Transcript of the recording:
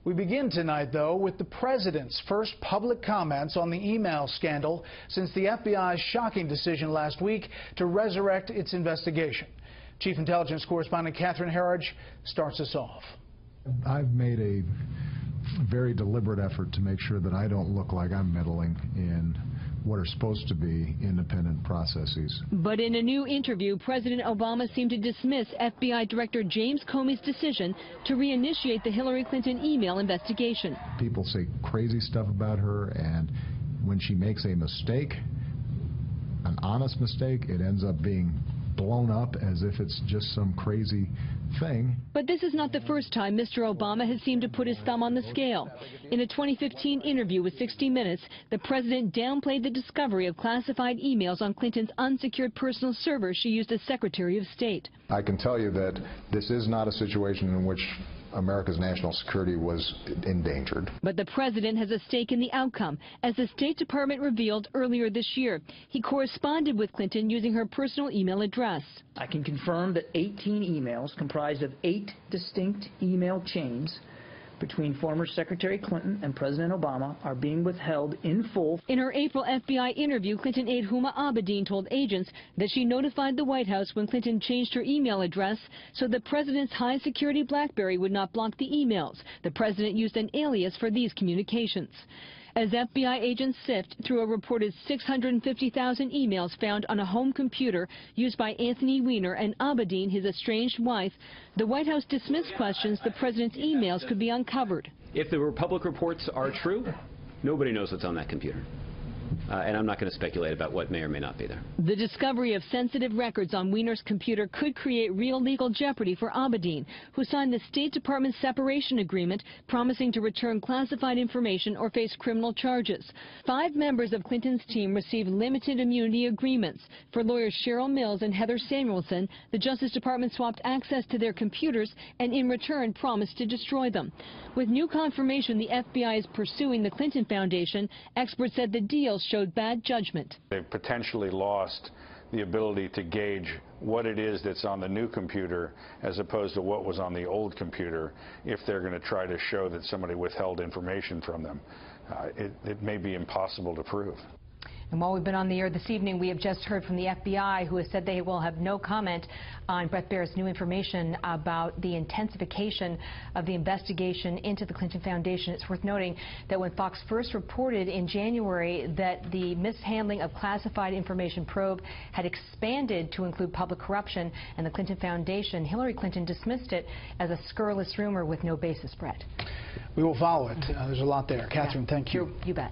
We begin tonight, though, with the president's first public comments on the email scandal since the FBI's shocking decision last week to resurrect its investigation. Chief Intelligence Correspondent Catherine Herridge starts us off. I've made a very deliberate effort to make sure that I don't look like I'm meddling in what are supposed to be independent processes. But in a new interview, President Obama seemed to dismiss FBI Director James Comey's decision to reinitiate the Hillary Clinton email investigation. People say crazy stuff about her, and when she makes a mistake, an honest mistake, it ends up being blown up as if it's just some crazy thing. But this is not the first time Mr. Obama has seemed to put his thumb on the scale. In a 2015 interview with 60 Minutes, the president downplayed the discovery of classified emails on Clinton's unsecured personal server she used as Secretary of State. I can tell you that this is not a situation in which America's national security was endangered. But the president has a stake in the outcome. As the State Department revealed earlier this year, he corresponded with Clinton using her personal email address. I can confirm that 18 emails comprised of 8 distinct email chains between former Secretary Clinton and President Obama are being withheld in full. In her April FBI interview, Clinton aide Huma Abedin told agents that she notified the White House when Clinton changed her email address so the president's high-security BlackBerry would not block the emails. The president used an alias for these communications. As FBI agents sift through a reported 650,000 emails found on a home computer used by Anthony Weiner and Abedin, his estranged wife, the White House dismissed questions the president's emails could be uncovered. If the Republic reports are true, nobody knows what's on that computer. And I'm not going to speculate about what may or may not be there. The discovery of sensitive records on Weiner's computer could create real legal jeopardy for Abedin, who signed the State Department separation agreement promising to return classified information or face criminal charges. 5 members of Clinton's team received limited immunity agreements. For lawyers Cheryl Mills and Heather Samuelson, the Justice Department swapped access to their computers and in return promised to destroy them. With new confirmation the FBI is pursuing the Clinton Foundation, experts said the deal showed bad judgment. They've potentially lost the ability to gauge what it is that's on the new computer as opposed to what was on the old computer if they're going to try to show that somebody withheld information from them. It may be impossible to prove. And while we've been on the air this evening, we have just heard from the FBI, who has said they will have no comment on Bret Baier's new information about the intensification of the investigation into the Clinton Foundation. It's worth noting that when Fox first reported in January that the mishandling of classified information probe had expanded to include public corruption and the Clinton Foundation, Hillary Clinton dismissed it as a scurrilous rumor with no basis, Bret. We will follow it. There's a lot there. Catherine, thank you. You bet.